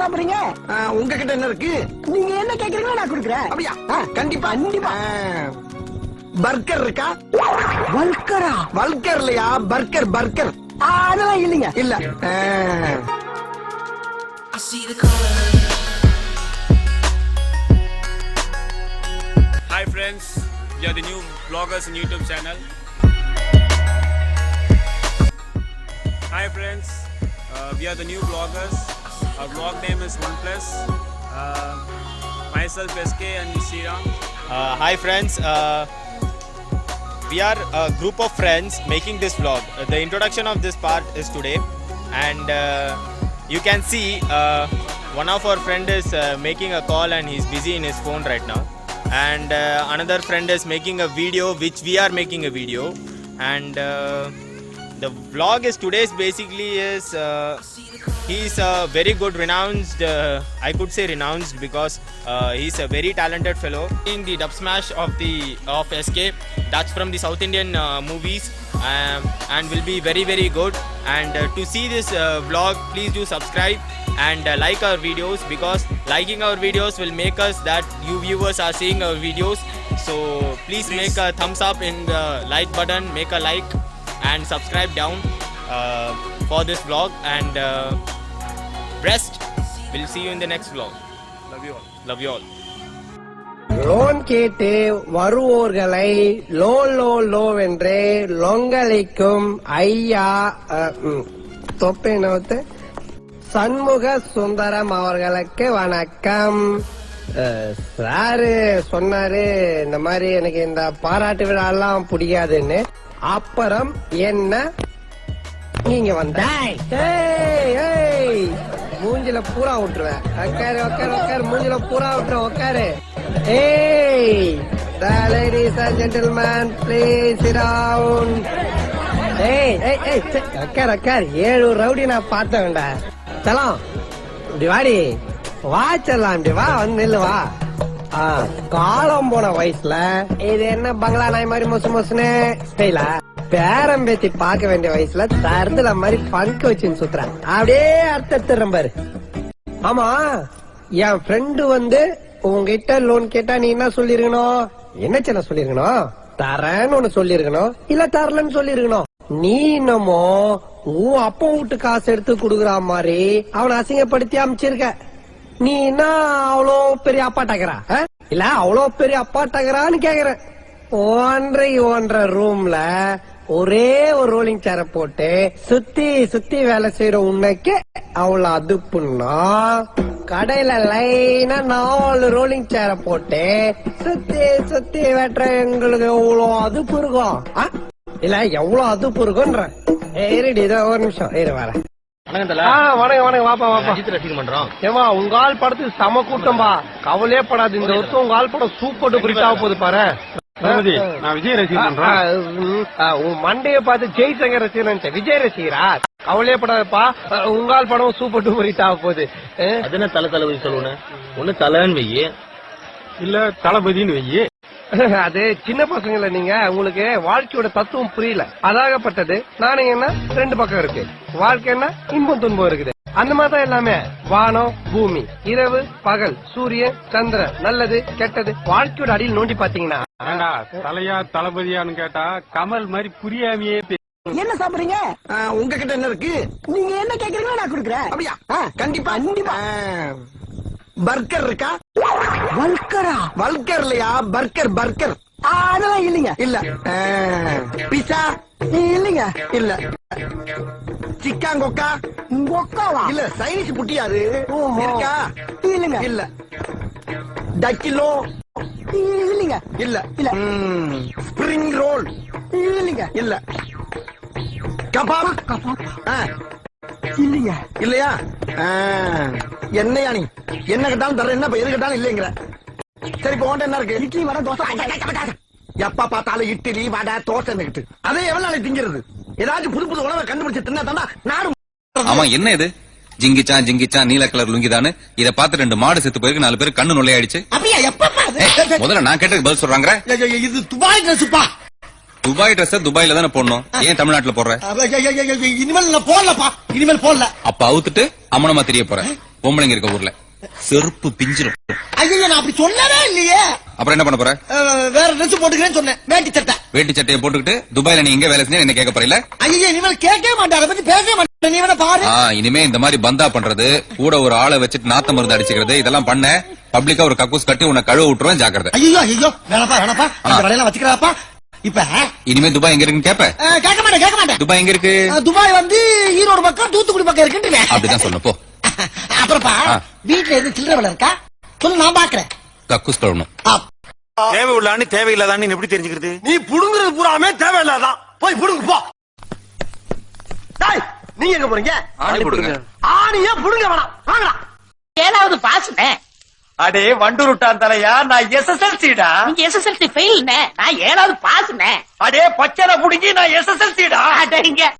சாப்பிடுறீங்க? உங்ககிட்ட என்ன இருக்கு? நீங்க என்ன கேக்குறீங்களோ நான் கொடுக்குறேன். அப்படியா? கண்டிப்பா கண்டிப்பா. பர்கர் இருக்கா? வல்கரா? வல்கர் இல்லையா, பர்கர் பர்கர். அதெல்லாம் இல்லைங்க. இல்ல. Hi friends, we are the new vloggers in YouTube channel. Hi friends, we are the new vloggers. Our vlog name is OnePlus. Myself SK and Sriram. Hi friends, we are a group of friends making this vlog. The introduction of this part is today, and you can see one of our friend is making a call and he's busy in his phone right now, and another friend is making a video which we are making a video, and the vlog is today's basically is he's a very good renounced, I could say renounced, because he's a very talented fellow in the dub smash of SK. That's from the South Indian movies, and will be very very good. And to see this vlog, please do subscribe and like our videos, because liking our videos will make us that you viewers are seeing our videos. So please make a thumbs up in the like button, make a like and subscribe down for this vlog, and rest we'll see you in the next vlog. Love you all. Loan கேட்டு வருவோர்களை லோவென்றே லொங்கலைக்கும் ஐயா தொப்பை சண்முக சுந்தரம் அவர்களுக்கு வணக்கம். Sir சொன்னாரு இந்த மாதிரி எனக்கு இந்த பாராட்டு விழா எல்லாம் பிடிக்காதுன்னு. அப்புறம் என்ன நீங்க வந்த மூஞ்சில பூரா விட்டுருவேன். உக்காரு உக்காரு உக்காரு, மூஞ்சில பூரா விட்டுருவேன். உக்காரு. Ladies and gentlemen, please sit down. உக்காரு உக்காரு. 7 ரவுடி நான் பார்த்த வேண்டா. சலாம் இப்படி வாடி, வா செல்லாம், இப்படி வா, வந்து நில்லு, வா. காலம் போன வயசுல இது என்ன பங்களா நாய் மாதிரி மொசு மொசுன்னு ஸ்டைலா பேரம் பேத்தி பார்க்க வேண்டிய வயசுல தருதுல மாதிரி பங்கு வச்சுன்னு சுத்துறான். அப்படியே அர்த்தம் பாரு. ஆமா, என் ஃப்ரெண்டு வந்து உங்ககிட்ட லோன் கேட்டா நீ என்ன சொல்லிருக்கணும்? என்ன சின்ன சொல்லிருக்கணும்? தரேன்னு ஒண்ணு சொல்லிருக்கணும், இல்ல தரலன்னு சொல்லிருக்கணும். நீ என்னமோ உன் அப்பா வீட்டு காசு எடுத்து குடுக்குற மாதிரி அவனை அசிங்கப்படுத்தி அமைச்சிருக்க. நீ என்ன அவ்வளோ பெரிய அப்பாட்டாக்குறா, இல்ல அவ்வளோ பெரிய அப்பாட்டாக்குறான்னு கேக்குற. 1.5 ரூம்ல ஒரே ஒரு ரோலிங் சேர போட்டு சுத்தி சுத்தி வேலை செய்யற உன்னைக்கு அவ்வளவு அதுப்புன்னா, கடையில லைனா 4 ரோலிங் சேர போட்டு சுத்தி சுத்தி வெட்டுற எங்களுக்கு எவ்வளவு அதுப்பு இருக்கும், இல்ல எவ்வளவு அதுப்பு இருக்கும்ன்ற. ஏறிடி, இதோ ஒரு நிமிஷம் ஏறு, வர. வணக்கம் வாப்பா வாப்பா. ஏமா உங்க ஆள் படத்துக்கு சம கூட்டம்பா, கவலையே படாது. இந்த வருஷம் உங்க ஆள் படம் சூப்பர் டூப்பர் ஹிட் ஆக போகுது பாரு. நான் விஜய் ரசிகன். உன் மண்டைய பார்த்து ஜெய்சங்கர் ரசிகன், விஜய் ரசிகரா? கவலையே படாதப்பா, உங்க ஆள் படம் சூப்பர் டூப்பர் ஹிட் ஆக போகுது. அது என்ன தளபதி சொல்லுவேன், ஒண்ணு தலைன்னு வையி, இல்ல தளபதினு வையி. அது சின்ன பசங்கள, நீங்க உங்களுக்கு வாழ்க்கையோட தத்துவம் புரியல. அதாகப்பட்டது நானுங்க என்ன 2 பக்கம் இருக்கு. வாழ்க்கை என்ன இன்பம் துன்பம் இருக்குது. அந்த மாதிரிதான் எல்லாமே. வானம் பூமி, இரவு பகல், சூரியன் சந்திரன், நல்லது கெட்டது. வாழ்க்கையோட அடியில் நோண்டி பாத்தீங்கன்னா தலையா தளபதியான்னு கேட்டா கமல் மாதிரி புரியாமையே. என்ன சாப்பிடுறீங்க? உங்ககிட்ட என்ன இருக்கு? நீங்க என்ன கேக்குறீங்களோ நான் கொடுக்குறேன். அப்படியா? கண்டிப்பா கண்டிப்பா. பர்கர் இருக்கா? வல்கரா? வல்கர் இல்லையா, பர்கர் பர்கர். அதெல்லாம் இல்லைங்க. இல்ல. பிஸா? இல்லைங்க. இல்ல. சிக்கன் கொக்கா? கொக்காவா? இல்ல, சைனீஸ் புட்டியாது இருக்கா? இல்லைங்க. இல்ல. டக்கிலோ? இல்லைங்க. இல்ல இல்ல. Spring roll? இல்லைங்க. இல்ல. கபாப்? இல்லைங்க. இல்லையா? என்னையா நீ என்ன கேட்டாலும் தர, என்ன எது கேட்டாலும் இல்லைங்கிற. சரி, இப்போ என்ன இருக்கு? இட்லி வடை தோசை. எப்ப பார்த்தாலும் இட்லி வடை தோசை, அதே எவ்வளவு நாளை திங்கிறது? ஏதாச்சும் புது புது உணவை கண்டுபிடிச்சு தின்னா தாண்டா நாடு. ஆமா, என்ன இது ஜிங்கிச்சான் ஜிங்கிச்சான் நீல கலர் லுங்கிதானு இத பார்த்து 2 மாடு செத்து போயிருக்கு, 4 பேர் கண்ணு நுழையாயிடுச்சு. முதல்ல நான் கேட்டதுக்கு பதில் சொல்றாங்க. இது துபாய் ட்ரெஸ்ப்பா. துபாய் ட்ரெஸ் துபாயில தானே போடணும், ஏன் தமிழ்நாட்டுல போடுற? இனிமேல் போடலப்பா, இனிமேல் போடல. அப்ப அவுத்துட்டு அம்மனமா தெரிய போறேன். பொம்பளைங்க இருக்க ஊர்ல செருப்பு பிஞ்சிரும். ஐயோ நான் அப்படி சொல்லவே இல்லையே. அப்புறம் என்ன பண்ண போற? வேற ட்ரெஸ் போட்டுக்கிறேன்னு சொன்னேன். வேட்டி சட்டை. வேட்டி சட்டையை போட்டுக்கிட்டு துபாயில நீ எங்க வேலை செஞ்சு என்ன கேட்க போறீல? ஐயோ இனிமேல் கேட்கவே மாட்டேன், அதை பத்தி பேசவே மாட்டேன். நீ வேணா பாரு. இனிமே இந்த மாதிரி பந்தா பண்றது, கூட ஒரு ஆளை வச்சுட்டு நாத்த மருந்து அடிச்சுக்கிறது, இதெல்லாம் பண்ண பப்ளிக்கா ஒரு கக்கூஸ் கட்டி உன்னை கழுவ விட்டுருவேன், ஜாக்கிரதை. ஐயோ வேணாப்பா இந்த வேலையெல்லாம் வச்சுக்கிறாப்பா. இப்ப இனிமே துபாய் எங்க இருக்குன்னு கேப்ப? கேட்க மாட்டேன். துபாய் எங்க இருக்கு? துபாய் வந்து ஈரோடு பக்கம் தூத்துக்குடி பக்கம் இருக்குன்னு. அப்படிதான் சொல்லணும் போ. அப்புறப்பா வீட்டுல எதுவும் சில்லறை வேலை இருக்கா சொல்லு, நான் பாக்குறேன். கக்கூஸ் கழுவணும். தேவை உள்ளான்னு தேவையில்லாதான்னு எப்படி தெரிஞ்சுக்கிறது? நீ புடுங்குறது பூராமே தேவையில்லாதான். போய் புடுங்க போ. நீங்க எங்க போறீங்க? ஆணி போடுங்க. ஆணியா புடுங்க வேணாம், வாங்கடா. 7வது பாஸ்னே. அடே வண்டூருட்டான் தலையா, நான் எஸ்எஸ்எல்சிடா. நீங்க எஸ்எஸ்எல்சி ஃபெயில்னே, நான் 7வது பாஸ்னே. அடே பச்சனை புடிங்கி நான் எஸ்எஸ்எல்சிடா. அடங்க